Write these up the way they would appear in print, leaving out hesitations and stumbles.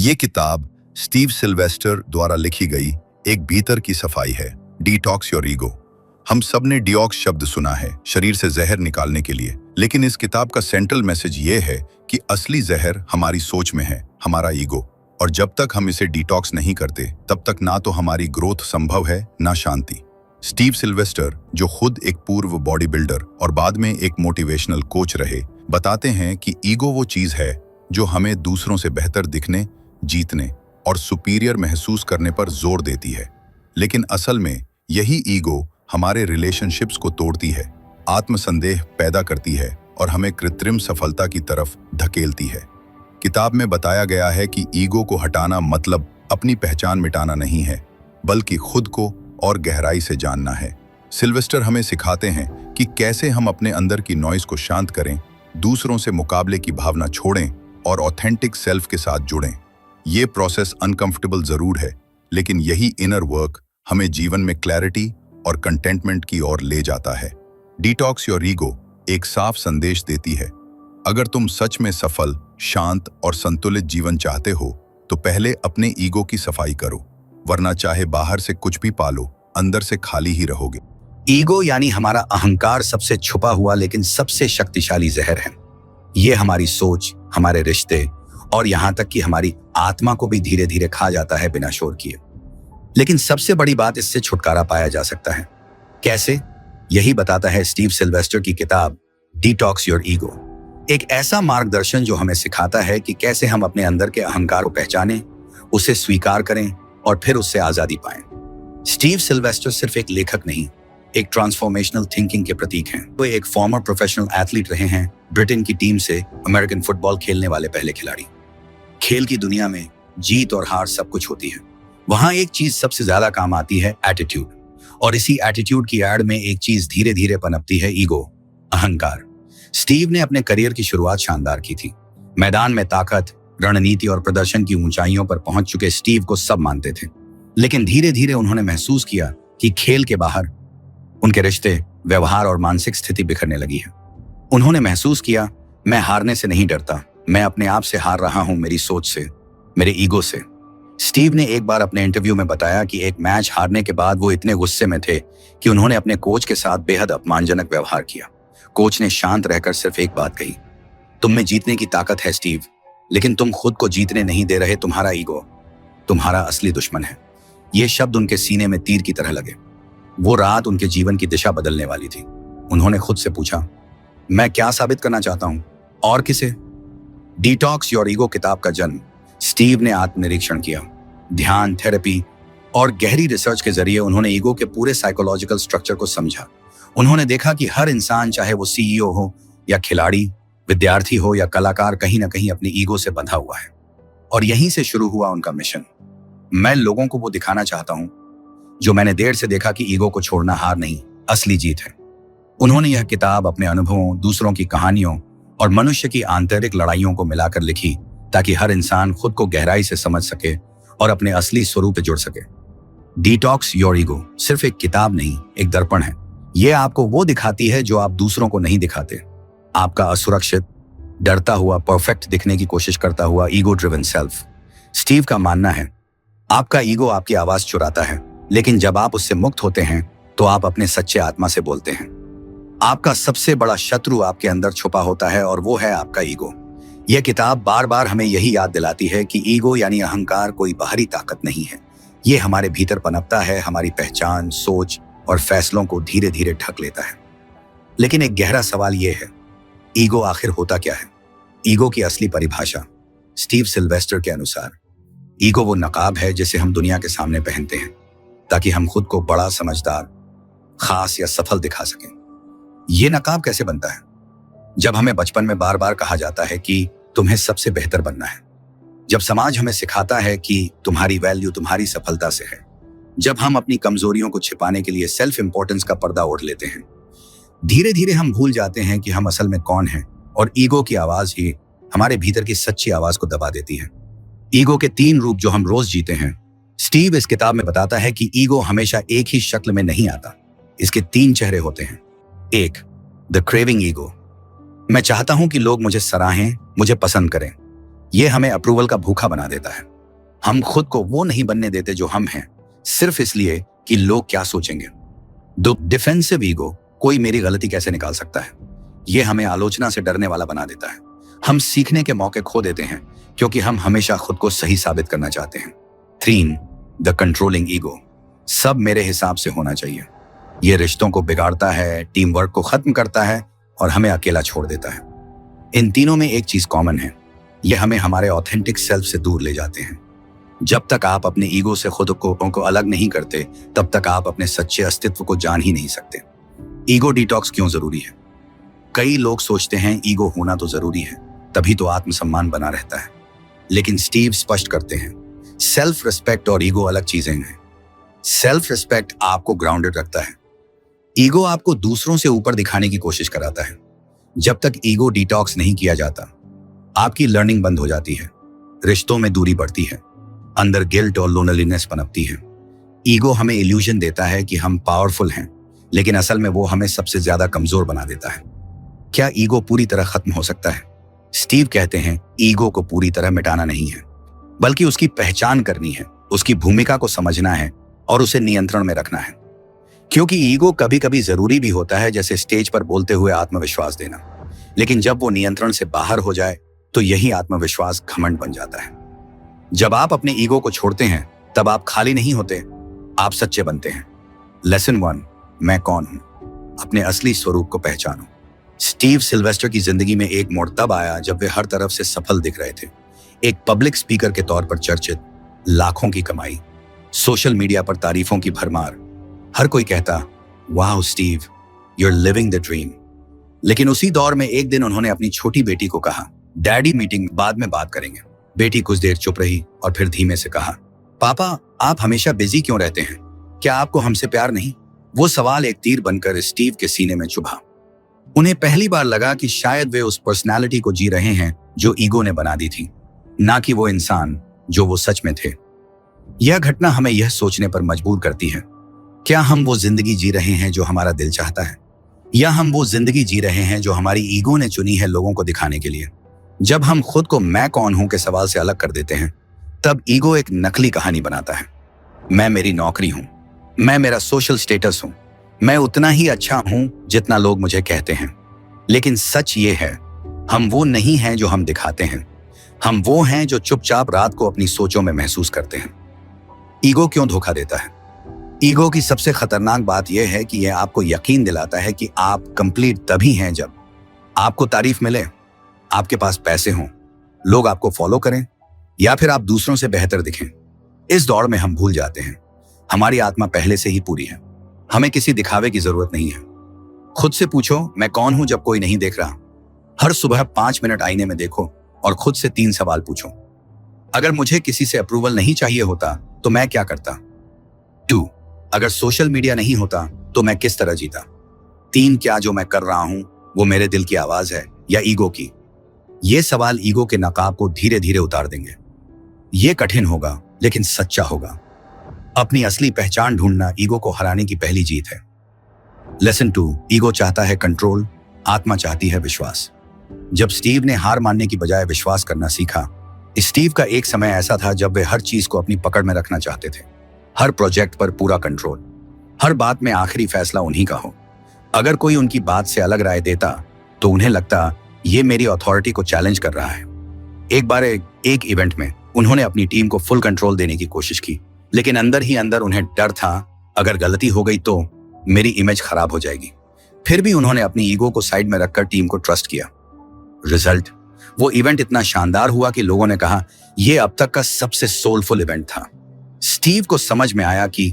ये किताब Steve Sylvester द्वारा लिखी गई एक भीतर की सफाई है, डिटॉक्स योर ईगो। हम सब ने डिऑक्स शब्द सुना है, शरीर से जहर निकालने के लिए, लेकिन इस किताब का सेंट्रल मैसेज ये है कि असली जहर हमारी सोच में है, हमारा ईगो। और जब तक हम इसे डिटॉक्स नहीं करते, तब तक ना तो हमारी ग्रोथ संभव है, ना शांति। स्टीव सिल्वेस्टर, जो खुद एक पूर्व बॉडी बिल्डर और बाद में एक मोटिवेशनल कोच रहे, बताते हैं कि ईगो वो चीज है जो हमें दूसरों से बेहतर दिखने, जीतने और सुपीरियर महसूस करने पर जोर देती है। लेकिन असल में यही ईगो हमारे रिलेशनशिप्स को तोड़ती है, आत्मसंदेह पैदा करती है और हमें कृत्रिम सफलता की तरफ धकेलती है। किताब में बताया गया है कि ईगो को हटाना मतलब अपनी पहचान मिटाना नहीं है, बल्कि खुद को और गहराई से जानना है। सिल्वेस्टर हमें सिखाते हैं कि कैसे हम अपने अंदर की नॉइज को शांत करें, दूसरों से मुकाबले की भावना छोड़ें और ऑथेंटिक सेल्फ के साथ जुड़ें। ये प्रोसेस अनकंफर्टेबल जरूर है, लेकिन यही इनर वर्क हमें जीवन में क्लैरिटी और कंटेंटमेंट की ओर ले जाता है। डिटॉक्स योर ईगो एक साफ संदेश देती है, अगर तुम सच में सफल, शांत और संतुलित जीवन चाहते हो तो पहले अपने ईगो की सफाई करो, वरना चाहे बाहर से कुछ भी पालो, अंदर से खाली ही रहोगे। ईगो यानी हमारा अहंकार सबसे छुपा हुआ लेकिन सबसे शक्तिशाली जहर है। ये हमारी सोच, हमारे रिश्ते और यहाँ तक कि हमारी आत्मा को भी धीरे धीरे खा जाता है बिना शोर किए। लेकिन सबसे बड़ी बात, इससे छुटकारा पाया जा सकता है। कैसे? यही बताता है स्टीव सिल्वेस्टर की किताब डिटॉक्स योर ईगो। एक ऐसा मार्गदर्शन जो हमें सिखाता है कि कैसे हम अपने अंदर के अहंकार को पहचानें, उसे स्वीकार करें और फिर उससे आजादी पाएं। स्टीव सिल्वेस्टर सिर्फ एक लेखक नहीं, एक ट्रांसफॉर्मेशनल थिंकिंग के प्रतीक हैं। वो एक फॉर्मर प्रोफेशनल एथलीट रहे हैं, ब्रिटेन की टीम से अमेरिकन फुटबॉल खेलने वाले पहले खिलाड़ी। खेल की दुनिया में जीत और हार सब कुछ होती है। वहां एक चीज सबसे ज्यादा काम आती है, एटीट्यूड। और इसी एटीट्यूड की आड़ में एक चीज धीरे धीरे पनपती है, ईगो, अहंकार। स्टीव ने अपने करियर की शुरुआत शानदार की थी। मैदान में ताकत, रणनीति और प्रदर्शन की ऊंचाइयों पर पहुंच चुके स्टीव को सब मानते थे। लेकिन धीरे धीरे उन्होंने महसूस किया कि खेल के बाहर उनके रिश्ते, व्यवहार और मानसिक स्थिति बिखरने लगी है। उन्होंने महसूस किया, मैं हारने से नहीं डरता, मैं अपने आप से हार रहा हूं, मेरी सोच से, मेरे ईगो से। स्टीव ने एक बार अपने इंटरव्यू में बताया कि एक मैच हारने के बाद वो इतने गुस्से में थे कि उन्होंने अपने कोच के साथ बेहद अपमानजनक व्यवहार किया। कोच ने शांत रहकर सिर्फ एक बात कही, तुम में जीतने की ताकत है स्टीव, लेकिन तुम खुद को जीतने नहीं दे रहे, तुम्हारा ईगो तुम्हारा असली दुश्मन है। ये शब्द उनके सीने में तीर की तरह लगे। वो रात उनके जीवन की दिशा बदलने वाली थी। उन्होंने खुद से पूछा, मैं क्या साबित करना चाहता हूं और किसे? डिटॉक्स योर ईगो किताब का जन्म स्टीव ने आत्मनिरीक्षण किया। ध्यान, थेरेपी और गहरी रिसर्च के जरिए उन्होंने ईगो के पूरे साइकोलॉजिकल स्ट्रक्चर को समझा। उन्होंने देखा कि हर इंसान, चाहे वो सीईओ हो या खिलाड़ी, विद्यार्थी हो या कलाकार, कहीं ना कहीं अपनी ईगो से बंधा हुआ है। और यहीं से शुरू हुआ उनका मिशन। मैं लोगों को वो दिखाना चाहता हूं जो मैंने देर से देखा, कि ईगो को छोड़ना हार नहीं, असली जीत है। उन्होंने यह किताब अपने अनुभवों, दूसरों की कहानियों और मनुष्य की आंतरिक लड़ाइयों को मिलाकर लिखी, ताकि हर इंसान खुद को गहराई से समझ सके और अपने असली स्वरूप से जुड़ सके। डिटॉक्स योर ईगो सिर्फ एक किताब नहीं, एक दर्पण है। यह आपको वो दिखाती है जो आप दूसरों को नहीं दिखाते। आपका असुरक्षित, डरता हुआ, परफेक्ट दिखने की कोशिश करता हुआ ईगो ड्रिवन सेल्फ। स्टीव का मानना है, आपका ईगो आपकी आवाज चुराता है, लेकिन जब आप उससे मुक्त होते हैं तो आप अपने सच्चे आत्मा से बोलते हैं। आपका सबसे बड़ा शत्रु आपके अंदर छुपा होता है और वो है आपका ईगो। यह किताब बार बार हमें यही याद दिलाती है कि ईगो यानी अहंकार कोई बाहरी ताकत नहीं है। ये हमारे भीतर पनपता है, हमारी पहचान, सोच और फैसलों को धीरे धीरे ढक लेता है। लेकिन एक गहरा सवाल यह है, ईगो आखिर होता क्या है? ईगो की असली परिभाषा स्टीव सिल्वेस्टर के अनुसार, ईगो वो नकाब है जिसे हम दुनिया के सामने पहनते हैं ताकि हम खुद को बड़ा, समझदार, खास या सफल दिखा सकें। ये नकाब कैसे बनता है? जब हमें बचपन में बार बार कहा जाता है कि तुम्हें सबसे बेहतर बनना है, जब समाज हमें सिखाता है कि तुम्हारी वैल्यू तुम्हारी सफलता से है, जब हम अपनी कमजोरियों को छिपाने के लिए सेल्फ इंपॉर्टेंस का पर्दा ओढ़ लेते हैं, धीरे धीरे हम भूल जाते हैं कि हम असल में कौन हैं, और ईगो की आवाज ही हमारे भीतर की सच्ची आवाज को दबा देती है। ईगो के 3 रूप जो हम रोज जीते हैं। स्टीव इस किताब में बताता है कि ईगो हमेशा एक ही शक्ल में नहीं आता, इसके 3 चेहरे होते हैं। 1, द क्रेविंग ईगो, मैं चाहता हूं कि लोग मुझे सराहें, मुझे पसंद करें। यह हमें अप्रूवल का भूखा बना देता है। हम खुद को वो नहीं बनने देते जो हम हैं, सिर्फ इसलिए कि लोग क्या सोचेंगे। डिफेंसिव ईगो, कोई मेरी गलती कैसे निकाल सकता है, ये हमें आलोचना से डरने वाला बना देता है। हम सीखने के मौके खो देते हैं क्योंकि हम हमेशा खुद को सही साबित करना चाहते हैं। 3. द कंट्रोलिंग ईगो, सब मेरे हिसाब से होना चाहिए। ये रिश्तों को बिगाड़ता है, टीम वर्क को खत्म करता है और हमें अकेला छोड़ देता है। इन तीनों में एक चीज कॉमन है, ये हमें हमारे ऑथेंटिक सेल्फ से दूर ले जाते हैं। जब तक आप अपने ईगो से खुद को अलग नहीं करते, तब तक आप अपने सच्चे अस्तित्व को जान ही नहीं सकते। ईगो डिटॉक्स क्यों जरूरी है? कई लोग सोचते हैं ईगो होना तो जरूरी है, तभी तो आत्मसम्मान बना रहता है। लेकिन स्टीव स्पष्ट करते हैं, सेल्फ रिस्पेक्ट और ईगो अलग चीजें हैं। सेल्फ रिस्पेक्ट आपको ग्राउंडेड रखता है, ईगो आपको दूसरों से ऊपर दिखाने की कोशिश कराता है। जब तक ईगो डिटॉक्स नहीं किया जाता, आपकी लर्निंग बंद हो जाती है, रिश्तों में दूरी बढ़ती है, अंदर गिल्ट और लोनलीनेस पनपती है। ईगो हमें इल्यूजन देता है कि हम पावरफुल हैं, लेकिन असल में वो हमें सबसे ज्यादा कमजोर बना देता है। क्या ईगो पूरी तरह खत्म हो सकता है? स्टीव कहते हैं, ईगो को पूरी तरह मिटाना नहीं है, बल्कि उसकी पहचान करनी है, उसकी भूमिका को समझना है और उसे नियंत्रण में रखना है। क्योंकि ईगो कभी कभी जरूरी भी होता है, जैसे स्टेज पर बोलते हुए आत्मविश्वास देना। लेकिन जब वो नियंत्रण से बाहर हो जाए तो यही आत्मविश्वास घमंड बन जाता है। जब आप अपने ईगो को छोड़ते हैं, तब आप खाली नहीं होते, आप सच्चे बनते हैं। लेसन 1, मैं कौन हूं? अपने असली स्वरूप को पहचानो। स्टीव सिल्वेस्टर की जिंदगी में एक मोड़ तब आया जब वे हर तरफ से सफल दिख रहे थे। एक पब्लिक स्पीकर के तौर पर चर्चित, लाखों की कमाई, सोशल मीडिया पर तारीफों की भरमार, हर कोई कहता, वाह Steve, you are living the dream. लेकिन उसी दौर में एक दिन उन्होंने अपनी छोटी बेटी को कहा, डैडी मीटिंग बाद में बात करेंगे। बेटी कुछ देर चुप रही और फिर धीमे से कहा, पापा आप हमेशा बिजी क्यों रहते हैं? क्या आपको हमसे प्यार नहीं? वो सवाल एक तीर बनकर स्टीव के सीने में चुभा। उन्हें पहली बार लगा कि शायद वे उस पर्सनालिटी को जी रहे हैं जो ईगो ने बना दी थी, ना कि वो इंसान जो वो सच में थे। यह घटना हमें यह सोचने पर मजबूर करती है, क्या हम वो जिंदगी जी रहे हैं जो हमारा दिल चाहता है, या हम वो जिंदगी जी रहे हैं जो हमारी ईगो ने चुनी है लोगों को दिखाने के लिए? जब हम खुद को मैं कौन हूं के सवाल से अलग कर देते हैं, तब ईगो एक नकली कहानी बनाता है। मैं मेरी नौकरी हूं, मैं मेरा सोशल स्टेटस हूं, मैं उतना ही अच्छा हूं जितना लोग मुझे कहते हैं। लेकिन सच ये है, हम वो नहीं हैं जो हम दिखाते हैं, हम वो हैं जो चुपचाप रात को अपनी सोचों में महसूस करते हैं। ईगो क्यों धोखा देता है? ईगो की सबसे खतरनाक बात यह है कि यह आपको यकीन दिलाता है कि आप कंप्लीट तभी हैं जब आपको तारीफ मिले, आपके पास पैसे हों, लोग आपको फॉलो करें, या फिर आप दूसरों से बेहतर दिखें। इस दौड़ में हम भूल जाते हैं, हमारी आत्मा पहले से ही पूरी है, हमें किसी दिखावे की जरूरत नहीं है। खुद से पूछो, मैं कौन हूं जब कोई नहीं देख रहा? हर सुबह 5 मिनट आईने में देखो और खुद से 3 सवाल पूछो। अगर मुझे किसी से अप्रूवल नहीं चाहिए होता तो मैं क्या करता? 2, अगर सोशल मीडिया नहीं होता तो मैं किस तरह जीता? 3, क्या जो मैं कर रहा हूं वो मेरे दिल की आवाज है या ईगो की? ये सवाल ईगो के नकाब को धीरे धीरे उतार देंगे। ये कठिन होगा लेकिन सच्चा होगा। अपनी असली पहचान ढूंढना ईगो को हराने की पहली जीत है। लेसन 2, ईगो चाहता है कंट्रोल, आत्मा चाहती है विश्वास। जब स्टीव ने हार मानने की बजाय विश्वास करना सीखा, स्टीव का एक समय ऐसा था जब वे हर चीज को अपनी पकड़ में रखना चाहते थे। हर प्रोजेक्ट पर पूरा कंट्रोल, हर बात में आखिरी फैसला उन्हीं का हो। अगर कोई उनकी बात से अलग राय देता तो उन्हें लगता ये मेरी अथॉरिटी को चैलेंज कर रहा है। एक बार एक इवेंट में उन्होंने अपनी टीम को फुल कंट्रोल देने की कोशिश की, लेकिन अंदर ही अंदर उन्हें डर था, अगर गलती हो गई तो मेरी इमेज खराब हो जाएगी। फिर भी उन्होंने अपनी ईगो को साइड में रखकर टीम को ट्रस्ट किया। रिजल्ट, वो इवेंट इतना शानदार हुआ कि लोगों ने कहा यह अब तक का सबसे सोलफुल इवेंट था। स्टीव को समझ में आया कि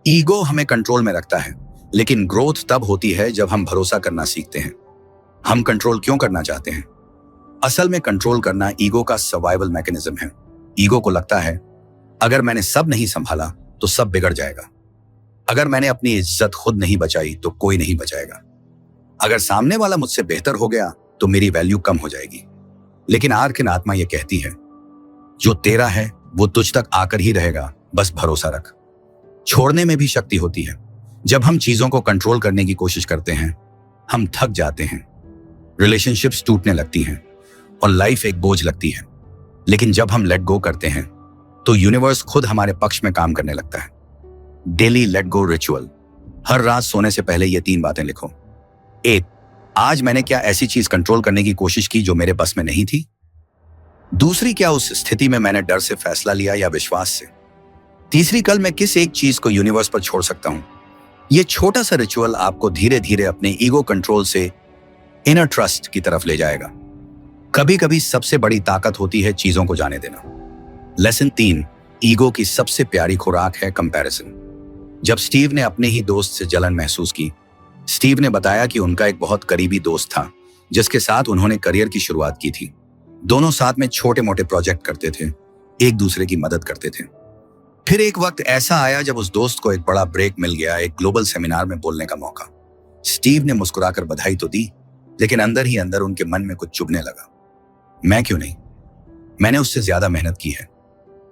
ईगो हमें कंट्रोल में रखता है, लेकिन ग्रोथ तब होती है जब हम भरोसा करना सीखते हैं। हम कंट्रोल क्यों करना चाहते हैं? असल में कंट्रोल करना ईगो का सर्वाइवल मैकेनिज्म है। ईगो को लगता है अगर मैंने सब नहीं संभाला तो सब बिगड़ जाएगा, अगर मैंने अपनी इज्जत खुद नहीं बचाई तो कोई नहीं बचाएगा, अगर सामने वाला मुझसे बेहतर हो गया तो मेरी वैल्यू कम हो जाएगी। लेकिन आर्किन आत्मा यह कहती है, जो तेरा है वो तुझ तक आकर ही रहेगा, बस भरोसा रख। छोड़ने में भी शक्ति होती है। जब हम चीजों को कंट्रोल करने की कोशिश करते हैं, हम थक जाते हैं, रिलेशनशिप्स टूटने लगती हैं और लाइफ एक बोझ लगती है। लेकिन जब हम लेट गो करते हैं, तो यूनिवर्स खुद हमारे पक्ष में काम करने लगता है। Daily let go ritual. हर रात सोने से पहले ये 3 बातें लिखो। 1. आज मैंने क्या ऐसी चीज कंट्रोल करने की कोशिश की जो मेरे बस में नहीं थी? दूसरी, क्या उस स्थिति में मैंने डर से फैसला लिया या विश्वास से? तीसरी, कल मैं किस एक चीज को यूनिवर्स पर छोड़ सकता हूं? यह छोटा सा रिचुअल आपको धीरे धीरे अपने ईगो कंट्रोल से इनर ट्रस्ट की तरफ ले जाएगा। कभी कभी सबसे बड़ी ताकत होती है चीजों को जाने देना। लेसन 3, ईगो की सबसे प्यारी खुराक है कंपैरिजन। जब स्टीव ने अपने ही दोस्त से जलन महसूस की, स्टीव ने बताया कि उनका एक बहुत करीबी दोस्त था जिसके साथ उन्होंने करियर की शुरुआत की थी। दोनों साथ में छोटे मोटे प्रोजेक्ट करते थे, एक दूसरे की मदद करते थे। फिर एक वक्त ऐसा आया जब उस दोस्त को एक बड़ा ब्रेक मिल गया, एक ग्लोबल सेमिनार में बोलने का मौका। स्टीव ने मुस्कुराकर बधाई तो दी, लेकिन अंदर ही अंदर उनके मन में कुछ चुभने लगा। मैं क्यों नहीं? मैंने उससे ज्यादा मेहनत की है,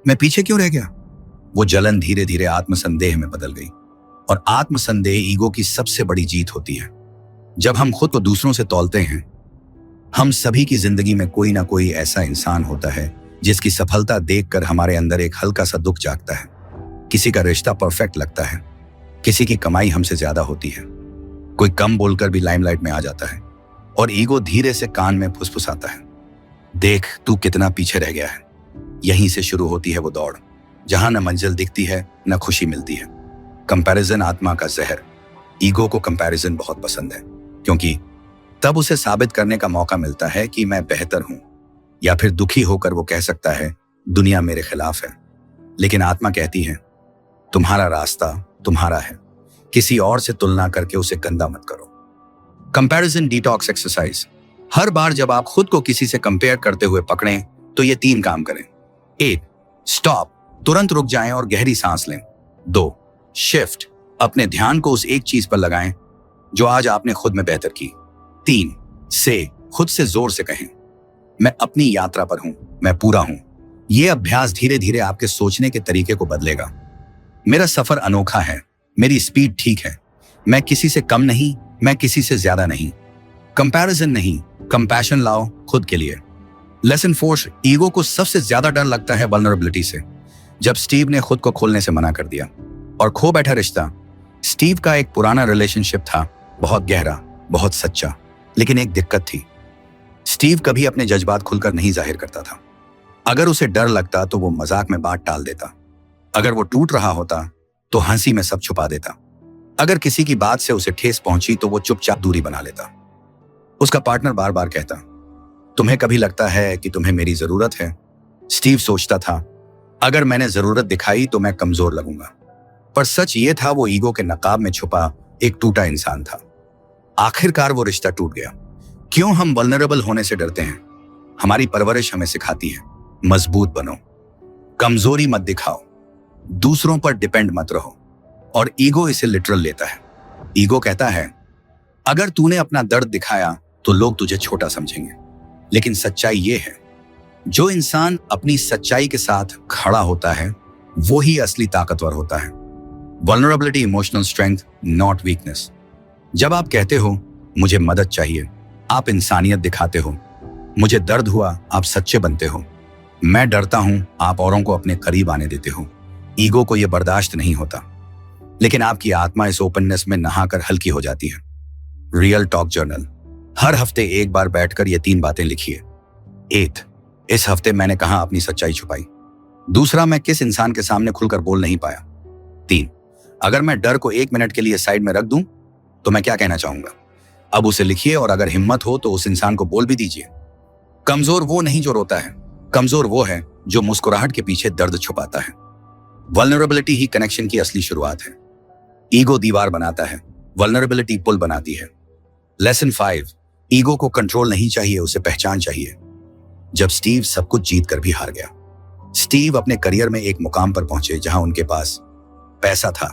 मैं पीछे क्यों रह गया? वो जलन धीरे धीरे आत्मसंदेह में बदल गई, और आत्मसंदेह ईगो की सबसे बड़ी जीत होती है। जब हम खुद को दूसरों से तौलते हैं, हम सभी की जिंदगी में कोई ना कोई ऐसा इंसान होता है जिसकी सफलता देखकर हमारे अंदर एक हल्का सा दुख जागता है। किसी का रिश्ता परफेक्ट लगता है, किसी की कमाई हमसे ज्यादा होती है, कोई कम बोलकर भी लाइमलाइट में आ जाता है, और ईगो धीरे से कान में फुसफुसाता है, देख तू कितना पीछे रह गया है। यहीं से शुरू होती है वो दौड़, जहां न मंजिल दिखती है न खुशी मिलती है। कंपैरिजन आत्मा का जहर। ईगो को कंपैरिजन बहुत पसंद है, क्योंकि तब उसे साबित करने का मौका मिलता है कि मैं बेहतर हूं, या फिर दुखी होकर वो कह सकता है दुनिया मेरे खिलाफ है। लेकिन आत्मा कहती है तुम्हारा रास्ता तुम्हारा है, किसी और से तुलना करके उसे गंदा मत करो। Comparison detox exercise. हर बार जब आप खुद को किसी से कंपेयर करते हुए पकड़ें तो ये 3 काम करें। 1. स्टॉप, तुरंत रुक जाएं और गहरी सांस लें। 2. शिफ्ट, अपने ध्यान को उस एक चीज पर लगाएं जो आज आपने खुद में बेहतर की। 3. से, खुद से जोर से कहें मैं अपनी यात्रा पर हूं, मैं पूरा हूं। यह अभ्यास धीरे धीरे आपके सोचने के तरीके को बदलेगा। मेरा सफर अनोखा है, मेरी स्पीड ठीक है, मैं किसी से कम नहीं, मैं किसी से ज्यादा नहीं। कंपैरिजन नहीं, कंपैशन लाओ खुद के लिए। लेसन 4, ईगो को सबसे ज्यादा डर लगता है वल्नरेबिलिटी से। जब स्टीव ने खुद को खोलने से मना कर दिया और खो बैठा रिश्ता। स्टीव का एक पुराना रिलेशनशिप था, बहुत गहरा, बहुत सच्चा, लेकिन एक दिक्कत थी, स्टीव कभी अपने जज्बात खुलकर नहीं जाहिर करता था। अगर उसे डर लगता तो वो मजाक में बात टाल देता, अगर वो टूट रहा होता तो हंसी में सब छुपा देता, अगर किसी की बात से उसे ठेस पहुंची तो वो चुपचाप दूरी बना लेता। उसका पार्टनर बार बार कहता तुम्हें कभी लगता है कि तुम्हें मेरी जरूरत है? स्टीव सोचता था अगर मैंने जरूरत दिखाई तो मैं कमजोर लगूंगा, पर सच ये था वो ईगो के नकाब में छुपा एक टूटा इंसान था। आखिरकार वो रिश्ता टूट गया। क्यों हम वल्नरेबल होने से डरते हैं? हमारी परवरिश हमें सिखाती है मजबूत बनो, कमजोरी मत दिखाओ, दूसरों पर डिपेंड मत रहो, और ईगो इसे लिटरल लेता है। ईगो कहता है अगर तूने अपना दर्द दिखाया तो लोग तुझे छोटा समझेंगे, लेकिन सच्चाई ये है जो इंसान अपनी सच्चाई के साथ खड़ा होता है वो ही असली ताकतवर होता है। Vulnerability emotional strength, not weakness. जब आप कहते हो मुझे मदद चाहिए, आप इंसानियत दिखाते हो। मुझे दर्द हुआ, आप सच्चे बनते हो। मैं डरता हूं, आप औरों को अपने करीब आने देते हो। ईगो को यह बर्दाश्त नहीं होता, लेकिन आपकी आत्मा इस ओपननेस में नहाकर हल्की हो जाती है। Real talk journal. हर हफ्ते एक बार बैठकर ये 3 बातें लिखिए। 1. इस हफ्ते मैंने कहां अपनी सच्चाई छुपाई। 2. मैं किस इंसान के सामने खुलकर बोल नहीं पाया। 3. अगर मैं डर को 1 मिनट के लिए साइड में रख दूं तो मैं क्या कहना चाहूंगा। अब उसे लिखिए और अगर हिम्मत हो तो उस इंसान को बोल भी दीजिए। कमजोर वो नहीं जो रोता है, कमजोर वो है जो मुस्कुराहट के पीछे दर्द छुपाता है। वल्नरेबिलिटी ही कनेक्शन की असली शुरुआत है। ईगो दीवार बनाता है, वल्नरेबिलिटी पुल बनाती है। लेसन 5, ईगो को कंट्रोल नहीं चाहिए, उसे पहचान चाहिए। जब स्टीव सब कुछ जीत कर भी हार गया, स्टीव अपने करियर में एक मुकाम पर पहुंचे जहां उनके पास पैसा था,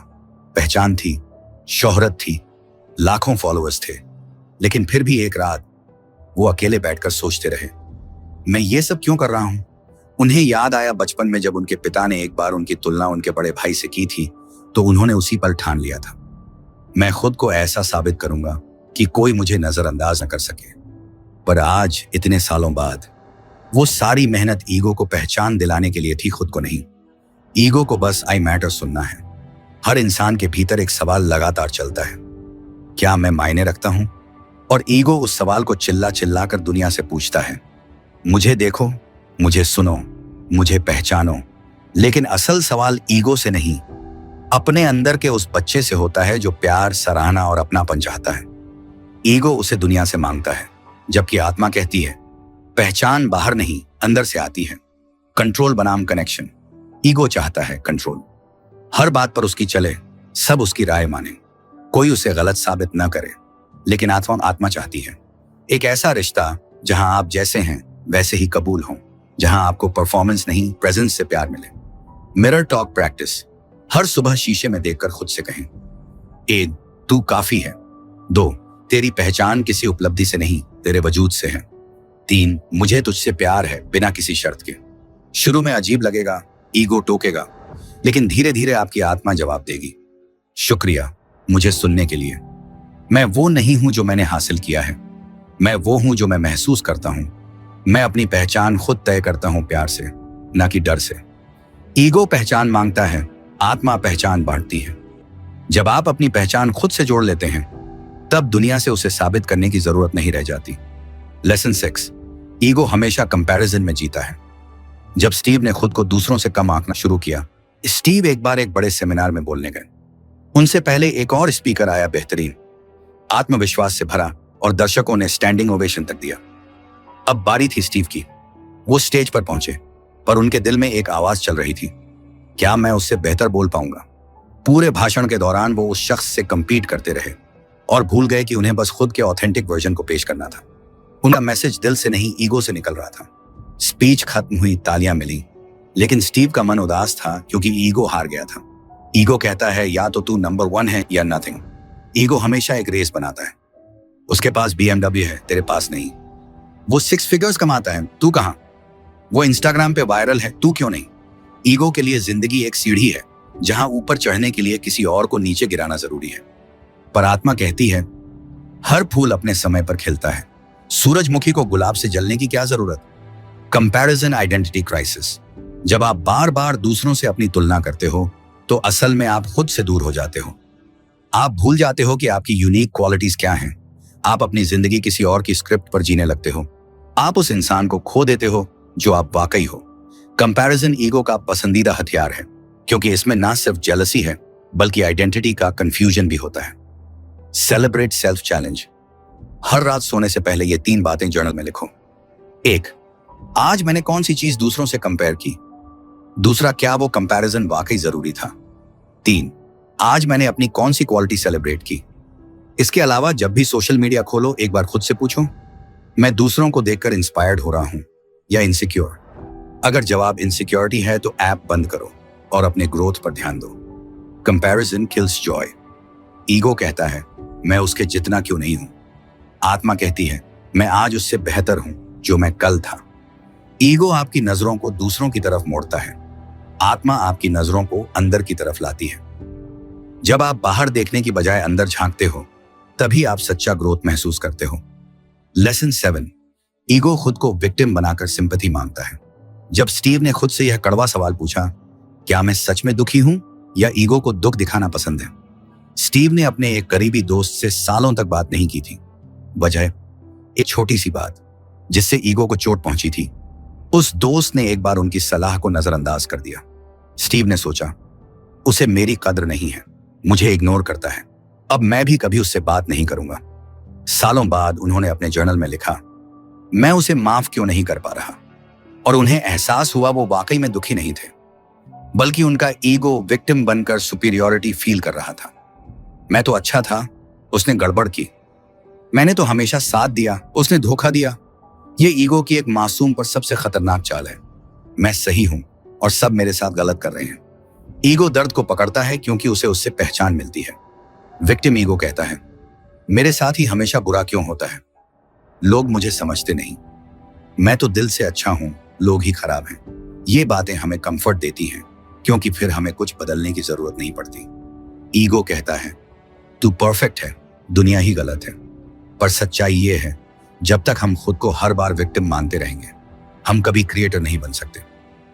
पहचान थी, शोहरत थी, लाखों फॉलोअर्स थे, लेकिन फिर भी एक रात वो अकेले बैठकर सोचते रहे मैं ये सब क्यों कर रहा हूं। उन्हें याद आया बचपन में जब उनके पिता ने एक बार उनकी तुलना उनके बड़े भाई से की थी, तो उन्होंने उसी पल ठान लिया था मैं खुद को ऐसा साबित करूंगा कि कोई मुझे नजरअंदाज न कर सके। पर आज इतने सालों बाद वो सारी मेहनत ईगो को पहचान दिलाने के लिए थी, खुद को नहीं। ईगो को बस आई मैटर सुनना है। हर इंसान के भीतर एक सवाल लगातार चलता है, क्या मैं मायने रखता हूं? और ईगो उस सवाल को चिल्ला चिल्ला कर दुनिया से पूछता है, मुझे देखो, मुझे सुनो, मुझे पहचानो। लेकिन असल सवाल ईगो से नहीं, अपने अंदर के उस बच्चे से होता है जो प्यार, सराहना और अपनापन चाहता है। ईगो उसे दुनिया से मांगता है, जबकि आत्मा कहती है, पहचान बाहर नहीं अंदर से आती है। कंट्रोल बनाम कनेक्शन। ईगो चाहता है कंट्रोल, हर बात पर उसकी चले, सब उसकी राय माने, कोई उसे गलत साबित न करे। लेकिन आत्मा चाहती है एक ऐसा रिश्ता जहां आप जैसे हैं वैसे ही कबूल हों, जहां आपको परफॉर्मेंस नहीं प्रेजेंस से प्यार मिले। Mirror talk practice. हर सुबह शीशे में देखकर खुद से कहें, 1 तू काफी है, 2 तेरी पहचान किसी उपलब्धि से नहीं तेरे वजूद से है, 3 मुझे तुझसे प्यार है बिना किसी शर्त के। शुरू में अजीब लगेगा, ईगो टोकेगा, लेकिन धीरे धीरे आपकी आत्मा जवाब देगी, शुक्रिया मुझे सुनने के लिए। मैं वो नहीं हूं जो मैंने हासिल किया है, मैं वो हूं जो मैं महसूस करता हूं। मैं अपनी पहचान खुद तय करता हूं, प्यार से ना कि डर से। ईगो पहचान मांगता है, आत्मा पहचान बांटती है। जब आप अपनी पहचान खुद से जोड़ लेते हैं, तब दुनिया से उसे साबित करने की जरूरत नहीं रह जाती। लेसन 6। ईगो हमेशा कंपैरिजन में जीता है। जब स्टीव ने खुद को दूसरों से कम आंकना शुरू किया, स्टीव एक बार एक बड़े सेमिनार में बोलने गए। उनसे पहले एक और स्पीकर आया, बेहतरीन, आत्मविश्वास से भरा, और दर्शकों ने स्टैंडिंग ओवेशन तक दिया। अब बारी थी स्टीव की। वो स्टेज पर पहुंचे, पर उनके दिल में एक आवाज चल रही थी, क्या मैं उससे बेहतर बोल पाऊंगा? पूरे भाषण के दौरान वो उस शख्स से कंपीट करते रहे और भूल गए कि उन्हें बस खुद के ऑथेंटिक वर्जन को पेश करना था। उनका मैसेज दिल से नहीं, ईगो से निकल रहा था। स्पीच खत्म हुई, तालियां मिली, लेकिन स्टीव का मन उदास था क्योंकि ईगो हार गया था। ईगो कहता है, या तो तू नंबर 1 है या नथिंग। ईगो हमेशा एक रेस बनाता है। उसके पास BMW है, तेरे पास नहीं। वो 6 फिगर्स कमाता है, तू कहां? वो इंस्टाग्राम पे वायरल है, तू क्यों नहीं? ईगो के लिए जिंदगी एक सीढ़ी है, जहां ऊपर चढ़ने के लिए किसी और को नीचे गिराना जरूरी है। पर आत्मा कहती है, हर फूल अपने समय पर खिलता है, सूरजमुखी को गुलाब से जलने की क्या जरूरत? Comparison identity crisis. जब आप बार बार दूसरों से अपनी तुलना करते हो, तो असल में आप खुद से दूर हो जाते हो। आप भूल जाते हो कि आपकी यूनिक क्वालिटीज क्या हैं। आप अपनी जिंदगी किसी और की स्क्रिप्ट पर जीने लगते हो। आप उस इंसान को खो देते हो जो आप वाकई हो। कंपैरिजन ईगो का पसंदीदा हथियार है, क्योंकि इसमें ना सिर्फ जेलसी है, बल्कि आइडेंटिटी का कंफ्यूजन भी होता है। Celebrate self challenge. हर रात सोने से पहले ये 3 बातें जर्नल में लिखो। 1, आज मैंने कौन सी चीज दूसरों से कंपेयर की? दूसरा, क्या वो कंपैरिजन वाकई जरूरी था? 3, आज मैंने अपनी कौन सी क्वालिटी सेलिब्रेट की? इसके अलावा जब भी सोशल मीडिया खोलो, एक बार खुद से पूछो, मैं दूसरों को देखकर इंस्पायर्ड हो रहा हूं या इनसिक्योर? अगर जवाब इनसिक्योरिटी है तो ऐप बंद करो और अपने ग्रोथ पर ध्यान दो। Comparison kills Joy. ईगो कहता है, मैं उसके जितना क्यों नहीं हूं? आत्मा कहती है, मैं आज उससे बेहतर हूं जो मैं कल था। ईगो आपकी नजरों को दूसरों की तरफ मोड़ता है, आत्मा आपकी नजरों को अंदर की तरफ लाती है। जब आप बाहर देखने की बजाय अंदर झांकते हो, तभी आप सच्चा ग्रोथ महसूस करते हो। लेसन 7। ईगो खुद को विक्टिम बनाकर सिंपैथी मांगता है। जब स्टीव ने खुद से यह कड़वा सवाल पूछा, क्या मैं सच में दुखी हूं या ईगो को दुख दिखाना पसंद है? स्टीव ने अपने एक करीबी दोस्त से सालों तक बात नहीं की थी। वजह, एक छोटी सी बात जिससे ईगो को चोट पहुंची थी। उस दोस्त ने एक बार उनकी सलाह को नजरअंदाज कर दिया। स्टीव ने सोचा, उसे मेरी कद्र नहीं है, मुझे इग्नोर करता है, अब मैं भी कभी उससे बात नहीं करूंगा। सालों बाद उन्होंने अपने जर्नल में लिखा, मैं उसे माफ क्यों नहीं कर पा रहा? और उन्हें एहसास हुआ वो वाकई में दुखी नहीं थे, बल्कि उनका ईगो विक्टिम बनकर सुपीरियॉरिटी फील कर रहा था। मैं तो अच्छा था, उसने गड़बड़ की। मैंने तो हमेशा साथ दिया, उसने धोखा दिया। ये ईगो की एक मासूम पर सबसे खतरनाक चाल है। मैं सही हूं और सब मेरे साथ गलत कर रहे हैं। ईगो दर्द को पकड़ता है क्योंकि उसे उससे पहचान मिलती है। विक्टिम ईगो कहता है, मेरे साथ ही हमेशा बुरा क्यों होता है? लोग मुझे समझते नहीं, मैं तो दिल से अच्छा हूं, लोग ही खराब हैं। ये बातें हमें कंफर्ट देती हैं क्योंकि फिर हमें कुछ बदलने की जरूरत नहीं पड़ती। ईगो कहता है, तू परफेक्ट है, दुनिया ही गलत है। पर सच्चाई ये है, जब तक हम खुद को हर बार विक्टिम मानते रहेंगे, हम कभी क्रिएटर नहीं बन सकते।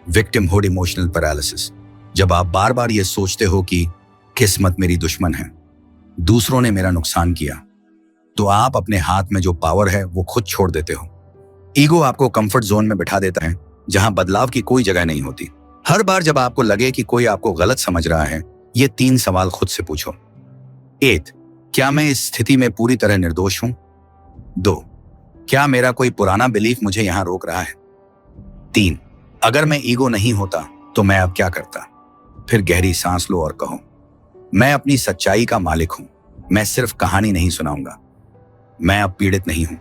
Victimhood emotional paralysis. जब आप बार बार ये सोचते हो कि किस्मत मेरी दुश्मन है, दूसरों ने मेरा नुकसान किया, तो आप अपने हाथ में जो पावर है वो खुद छोड़ देते हो। ईगो आपको कंफर्ट जोन में बिठा देता है जहां बदलाव की कोई जगह नहीं होती। हर बार जब आपको लगे कि कोई आपको गलत समझ रहा है, ये 3 सवाल खुद से पूछो। 1, क्या मैं इस स्थिति में पूरी तरह निर्दोष हूं? 2, क्या मेरा कोई पुराना बिलीफ मुझे यहां रोक रहा है? 3, अगर मैं ईगो नहीं होता तो मैं अब क्या करता? फिर गहरी सांस लो और कहो, मैं अपनी सच्चाई का मालिक हूं। मैं सिर्फ कहानी नहीं सुनाऊंगा। मैं अब पीड़ित नहीं हूं।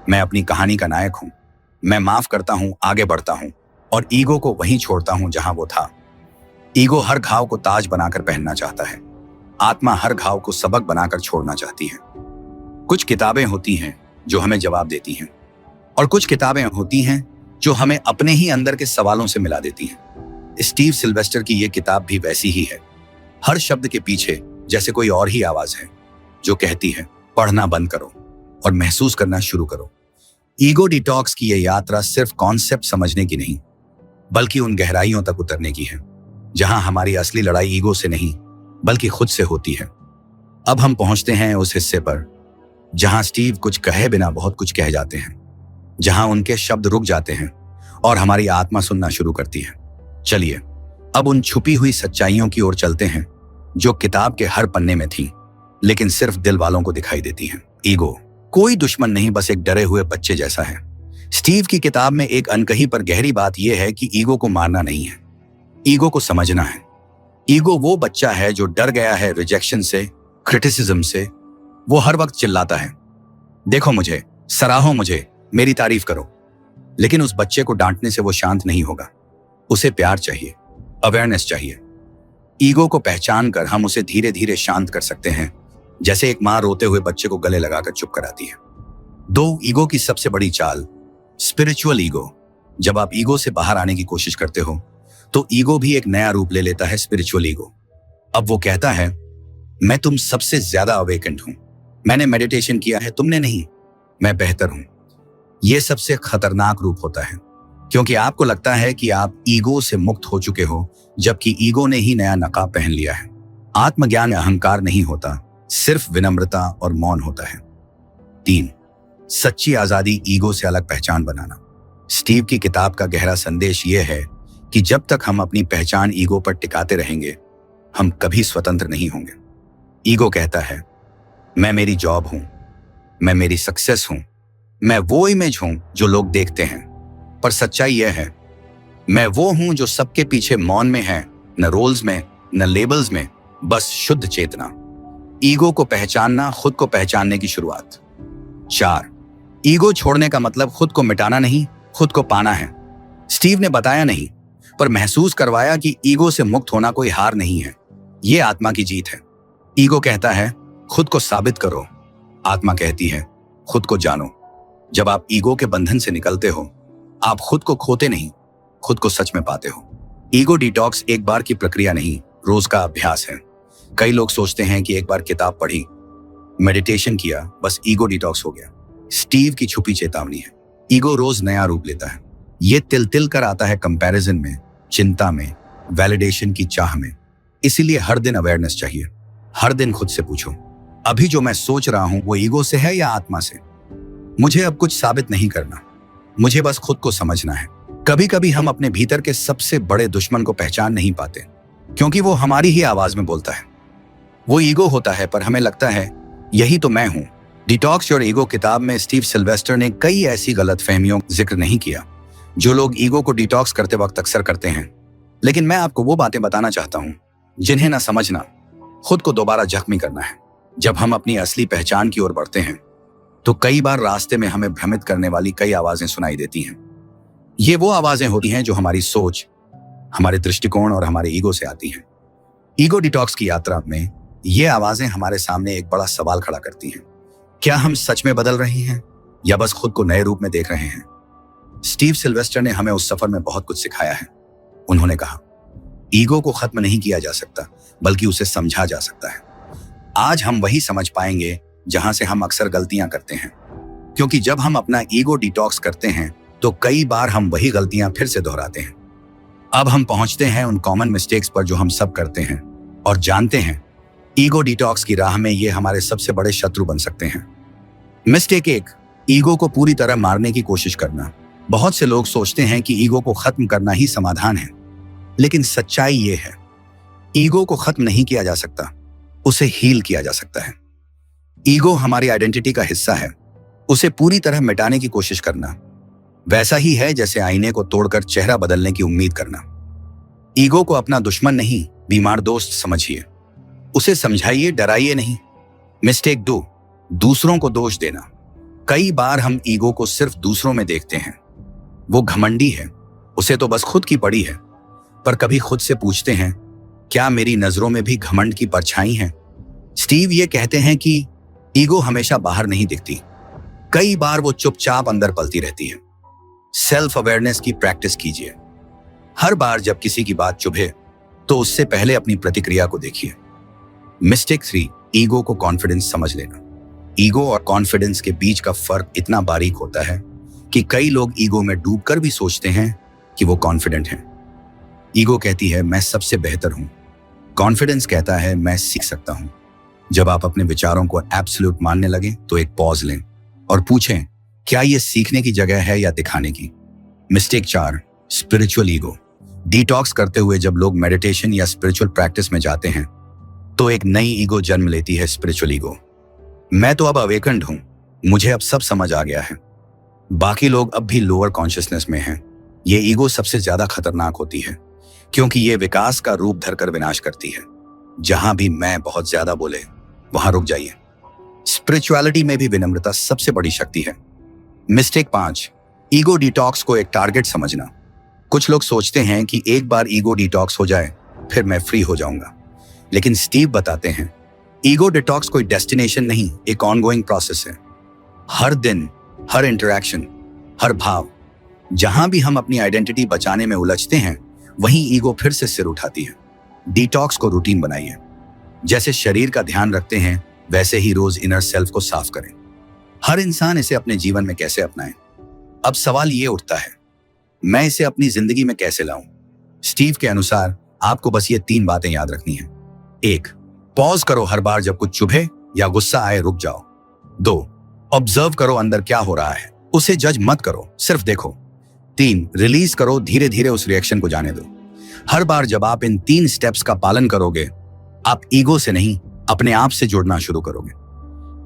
मैं अपनी कहानी का नायक हूं। मैं माफ करता हूं, आगे बढ़ता हूं और ईगो को वहीं छोड़ता हूं जहां वो था। ईगो हर घाव को ताज बनाकर पहनना चाहता है। आत्मा हर घाव को सबक बनाकर छोड़ना चाहती है। कुछ किताबें होती हैं जो हमें जवाब देती हैं और कुछ किताबें होती हैं जो हमें अपने ही अंदर के सवालों से मिला देती हैं। स्टीव सिल्वेस्टर की यह किताब भी वैसी ही है। हर शब्द के पीछे जैसे कोई और ही आवाज है जो कहती है, पढ़ना बंद करो और महसूस करना शुरू करो। ईगो डिटॉक्स की यह यात्रा सिर्फ कॉन्सेप्ट समझने की नहीं, बल्कि उन गहराइयों तक उतरने की है जहां हमारी असली लड़ाई ईगो से नहीं बल्कि खुद से होती है। अब हम पहुंचते हैं उस हिस्से पर जहां स्टीव कुछ कहे बिना बहुत कुछ कह जाते हैं, जहां उनके शब्द रुक जाते हैं और हमारी आत्मा सुनना शुरू करती है। चलिए अब उन छुपी हुई सच्चाइयों की ओर चलते हैं जो किताब के हर पन्ने में थी, लेकिन सिर्फ दिल वालों को दिखाई देती हैं। ईगो कोई दुश्मन नहीं, बस एक डरे हुए बच्चे जैसा है। स्टीव की किताब में एक अनकही पर गहरी बात यह है कि ईगो को मारना नहीं है, ईगो को समझना है। ईगो वो बच्चा है जो डर गया है रिजेक्शन से, क्रिटिसिज्म से। वो हर वक्त चिल्लाता है, देखो मुझे, सराहो मुझे, मेरी तारीफ करो। लेकिन उस बच्चे को डांटने से वो शांत नहीं होगा। उसे प्यार चाहिए, अवेयरनेस चाहिए। ईगो को पहचान कर हम उसे धीरे धीरे शांत कर सकते हैं, जैसे एक मां रोते हुए बच्चे को गले लगाकर चुप कराती है। 2, ईगो की सबसे बड़ी चाल, स्पिरिचुअल ईगो। जब आप ईगो से बाहर आने की कोशिश करते हो तो ईगो भी एक नया रूप ले लेता है, स्पिरिचुअल ईगो। अब वो कहता है, मैं तुम सबसे ज्यादा अवेकेंड हूं, मैंने मेडिटेशन किया है, तुमने नहीं, मैं बेहतर हूं। यह सबसे खतरनाक रूप होता है क्योंकि आपको लगता है कि आप ईगो से मुक्त हो चुके हो, जबकि ईगो ने ही नया नकाब पहन लिया है। आत्मज्ञान अहंकार नहीं होता, सिर्फ विनम्रता और मौन होता है। 3, सच्ची आजादी ईगो से अलग पहचान बनाना। स्टीव की किताब का गहरा संदेश यह है कि जब तक हम अपनी पहचान ईगो पर टिकाते रहेंगे, हम कभी स्वतंत्र नहीं होंगे। ईगो कहता है, मैं मेरी जॉब हूं, मैं मेरी सक्सेस हूं, मैं वो इमेज हूं जो लोग देखते हैं। पर सच्चाई यह है, मैं वो हूं जो सबके पीछे मौन में है, न रोल्स में, न लेबल्स में, बस शुद्ध चेतना। ईगो को पहचानना, खुद को पहचानने की शुरुआत। 4, ईगो छोड़ने का मतलब खुद को मिटाना नहीं, खुद को पाना है। स्टीव ने बताया नहीं, पर महसूस करवाया कि ईगो से मुक्त होना कोई हार नहीं है, ये आत्मा की जीत है। ईगो कहता है, खुद को साबित करो। आत्मा कहती है, खुद को जानो। जब आप ईगो के बंधन से निकलते हो, आप खुद को खोते नहीं, खुद को सच में पाते हो। ईगो डिटॉक्स एक बार की प्रक्रिया नहीं, रोज का अभ्यास है। कई लोग सोचते हैं कि एक बार किताब पढ़ी, मेडिटेशन किया, बस ईगो डिटॉक्स हो गया। स्टीव की छुपी चेतावनी है, ईगो रोज नया रूप लेता है। ये तिल तिल कर आता है कंपैरिजन में, चिंता में, वैलिडेशन की चाह में। इसीलिए हर दिन अवेयरनेस चाहिए। हर दिन खुद से पूछो, अभी जो मैं सोच रहा हूं वो ईगो से है या आत्मा से? मुझे अब कुछ साबित नहीं करना, मुझे बस खुद को समझना है। कभी कभी हम अपने भीतर के सबसे बड़े दुश्मन को पहचान नहीं पाते क्योंकि वो हमारी ही आवाज में बोलता है। वो ईगो होता है, पर हमें लगता है यही तो मैं हूं। डिटॉक्स योर ईगो किताब में स्टीव सिल्वेस्टर ने कई ऐसी गलतफहमियों का जिक्र नहीं किया जो लोग ईगो को डिटॉक्स करते वक्त अक्सर करते हैं। लेकिन मैं आपको वो बातें बताना चाहता हूं जिन्हें ना समझना खुद को दोबारा जख्मी करना है। जब हम अपनी असली पहचान की ओर बढ़ते हैं तो कई बार रास्ते में हमें भ्रमित करने वाली कई आवाजें सुनाई देती हैं। ये वो आवाजें होती हैं जो हमारी सोच, हमारे दृष्टिकोण और हमारे ईगो से आती हैं। ईगो डिटॉक्स की यात्रा में ये आवाजें हमारे सामने एक बड़ा सवाल खड़ा करती हैं, क्या हम सच में बदल रहे हैं या बस खुद को नए रूप में देख रहे हैं? स्टीव सिल्वेस्टर ने हमें उस सफर में बहुत कुछ सिखाया है। उन्होंने कहा, ईगो को खत्म नहीं किया जा सकता, बल्कि उसे समझा जा सकता है। आज हम वही समझ पाएंगे जहां से हम अक्सर गलतियां करते हैं, क्योंकि जब हम अपना ईगो डिटॉक्स करते हैं तो कई बार हम वही गलतियां फिर से दोहराते हैं। अब हम पहुंचते हैं उन कॉमन मिस्टेक्स पर जो हम सब करते हैं और जानते हैं ईगो डिटॉक्स की राह में ये हमारे सबसे बड़े शत्रु बन सकते हैं। मिस्टेक 1, ईगो को पूरी तरह मारने की कोशिश करना। बहुत से लोग सोचते हैं कि ईगो को खत्म करना ही समाधान है, लेकिन सच्चाई ये है, ईगो को खत्म नहीं किया जा सकता, उसे हील किया जा सकता है। ईगो हमारी आइडेंटिटी का हिस्सा है, उसे पूरी तरह मिटाने की कोशिश करना वैसा ही है जैसे आईने को तोड़कर चेहरा बदलने की उम्मीद करना। ईगो को अपना दुश्मन नहीं, बीमार दोस्त समझिए, उसे समझाइए, डराइए नहीं। मिस्टेक 2, दूसरों को दोष देना। कई बार हम ईगो को सिर्फ दूसरों में देखते हैं। वो घमंडी है, उसे तो बस खुद की पड़ी है, पर कभी खुद से पूछते हैं, क्या मेरी नजरों में भी घमंड की परछाई है? स्टीव ये कहते हैं कि ईगो हमेशा बाहर नहीं दिखती, कई बार वो चुपचाप अंदर पलती रहती है। सेल्फ अवेयरनेस की प्रैक्टिस कीजिए। हर बार जब किसी की बात चुभे तो उससे पहले अपनी प्रतिक्रिया को देखिए। मिस्टेक 3, ईगो को कॉन्फिडेंस समझ लेना। ईगो और कॉन्फिडेंस के बीच का फर्क इतना बारीक होता है कि कई लोग ईगो में डूबकर भी सोचते हैं कि वो कॉन्फिडेंट हैं। ईगो कहती है मैं सबसे बेहतर हूं, कॉन्फिडेंस कहता है मैं सीख सकता हूं। जब आप अपने विचारों को एब्सोल्यूट मानने लगे तो एक पॉज लें और पूछें, क्या ये सीखने की जगह है या दिखाने की? Mistake 4, spiritual ego. डिटॉक्स करते हुए जब लोग मेडिटेशन या स्पिरिचुअल प्रैक्टिस में जाते हैं तो एक नई ईगो जन्म लेती है, स्पिरिचुअल ईगो। मैं तो अब अवेकन्ड हूं, मुझे अब सब समझ आ गया है। बाकी लोग अब भी लोअर कॉन्शियसनेस में हैं। ये ईगो सबसे ज्यादा खतरनाक होती है क्योंकि ये विकास का रूप धरकर विनाश करती है। जहां भी मैं बहुत ज्यादा बोले वहां रुक जाइए। स्पिरिचुअलिटी में भी विनम्रता सबसे बड़ी शक्ति है। मिस्टेक 5, ईगो डिटॉक्स को एक टारगेट समझना। कुछ लोग सोचते हैं कि एक बार ईगो डिटॉक्स हो जाए फिर मैं फ्री हो जाऊंगा, लेकिन स्टीव बताते हैं ईगो डिटॉक्स कोई डेस्टिनेशन नहीं, एक ऑनगोइंग प्रोसेस है। हर दिन, हर इंटरैक्शन, हर भाव, जहां भी हम अपनी आइडेंटिटी बचाने में उलझते हैं वहीं ईगो फिर से सिर उठाती है। डिटॉक्स को रूटीन बनाइए। जैसे शरीर का ध्यान रखते हैं वैसे ही रोज इनर सेल्फ को साफ करें। हर इंसान इसे अपने जीवन में कैसे अपनाए? अब सवाल ये उठता है, मैं इसे अपनी जिंदगी में कैसे लाऊं? स्टीव के अनुसार आपको बस ये 3 बातें याद रखनी है। 1, पॉज करो, हर बार जब कुछ चुभे या गुस्सा आए रुक जाओ। 2, ऑब्जर्व करो अंदर क्या हो रहा है, उसे जज मत करो, सिर्फ देखो। 3, रिलीज करो, धीरे धीरे उस रिएक्शन को जाने दो। हर बार जब आप इन 3 स्टेप्स का पालन करोगे आप ईगो से नहीं अपने आप से जुड़ना शुरू करोगे।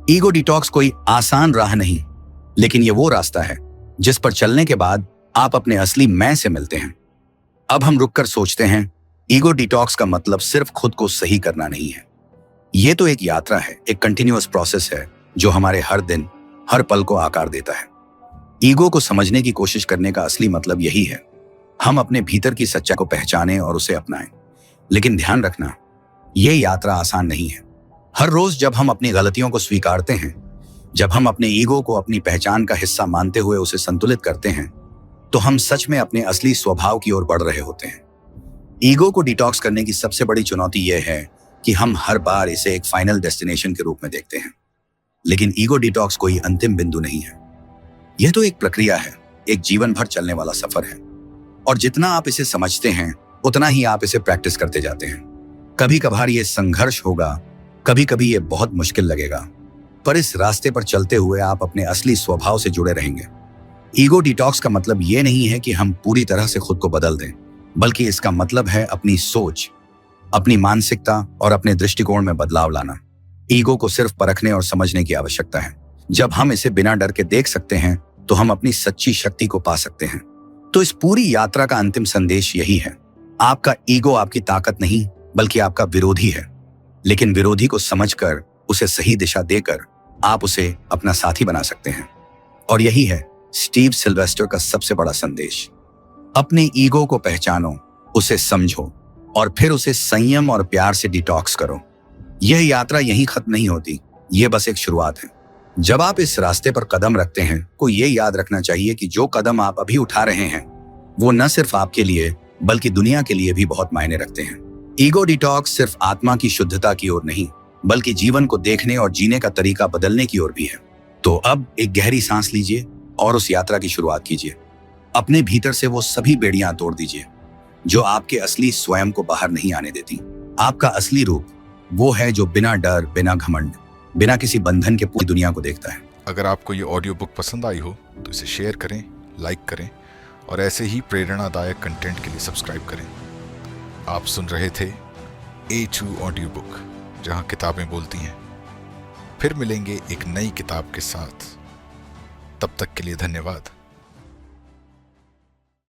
ईगो डिटॉक्स कोई आसान राह नहीं, लेकिन ये वो रास्ता है जिस पर चलने के बाद आप अपने असली मैं से मिलते हैं। अब हम रुककर सोचते हैं, ईगो डिटॉक्स का मतलब सिर्फ खुद को सही करना नहीं है। ये तो एक यात्रा है, एक कंटिन्यूअस प्रोसेस है जो हमारे हर दिन, हर पल को आकार देता है। ईगो को समझने की कोशिश करने का असली मतलब यही है, हम अपने भीतर की सच्चाई को पहचानें और उसे अपनाएं। लेकिन ध्यान रखना, ये यात्रा आसान नहीं है। हर रोज जब हम अपनी गलतियों को स्वीकारते हैं, जब हम अपने ईगो को अपनी पहचान का हिस्सा मानते हुए उसे संतुलित करते हैं, तो हम सच में अपने असली स्वभाव की ओर बढ़ रहे होते हैं। ईगो को डिटॉक्स करने की सबसे बड़ी चुनौती यह है कि हम हर बार इसे एक फाइनल डेस्टिनेशन के रूप में देखते हैं, लेकिन ईगो डिटॉक्स कोई अंतिम बिंदु नहीं है। यह तो एक प्रक्रिया है, एक जीवन भर चलने वाला सफर है, और जितना आप इसे समझते हैं उतना ही आप इसे प्रैक्टिस करते जाते हैं। कभी कभार ये संघर्ष होगा, कभी कभी ये बहुत मुश्किल लगेगा, पर इस रास्ते पर चलते हुए आप अपने असली स्वभाव से जुड़े रहेंगे। ईगो डिटॉक्स का मतलब ये नहीं है कि हम पूरी तरह से खुद को बदल दें, बल्कि इसका मतलब है अपनी सोच, अपनी मानसिकता और अपने दृष्टिकोण में बदलाव लाना। ईगो को सिर्फ परखने और समझने की आवश्यकता है। जब हम इसे बिना डर के देख सकते हैं तो हम अपनी सच्ची शक्ति को पा सकते हैं। तो इस पूरी यात्रा का अंतिम संदेश यही है, आपका ईगो आपकी ताकत नहीं बल्कि आपका विरोधी है, लेकिन विरोधी को समझकर उसे सही दिशा देकर आप उसे अपना साथी बना सकते हैं। और यही है स्टीव सिल्वेस्टर का सबसे बड़ा संदेश, अपने ईगो को पहचानो, उसे समझो और फिर उसे संयम और प्यार से डिटॉक्स करो। यह यात्रा यहीं खत्म नहीं होती, यह बस एक शुरुआत है। जब आप इस रास्ते पर कदम रखते हैं को यह याद रखना चाहिए कि जो कदम आप अभी उठा रहे हैं वो न सिर्फ आपके लिए बल्कि दुनिया के लिए भी बहुत मायने रखते हैं। ईगो डिटॉक्स सिर्फ आत्मा की शुद्धता की ओर नहीं बल्कि जीवन को देखने और जीने का तरीका बदलने की ओर भी है। तो अब एक गहरी सांस लीजिए और उस यात्रा की शुरुआत कीजिए। अपने भीतर से वो सभी बेड़ियां तोड़ दीजिए जो आपके असली स्वयं को बाहर नहीं आने देती। आपका असली रूप वो है जो बिना डर, बिना घमंड, बिना किसी बंधन के पूरी दुनिया को देखता है। अगर आपको ये ऑडियो बुक पसंद आई हो तो इसे शेयर करें, लाइक करें और ऐसे ही प्रेरणादायक कंटेंट के लिए सब्सक्राइब करें। आप सुन रहे थे A2 ऑडियो बुक, जहां किताबें बोलती हैं। फिर मिलेंगे एक नई किताब के साथ। तब तक के लिए धन्यवाद।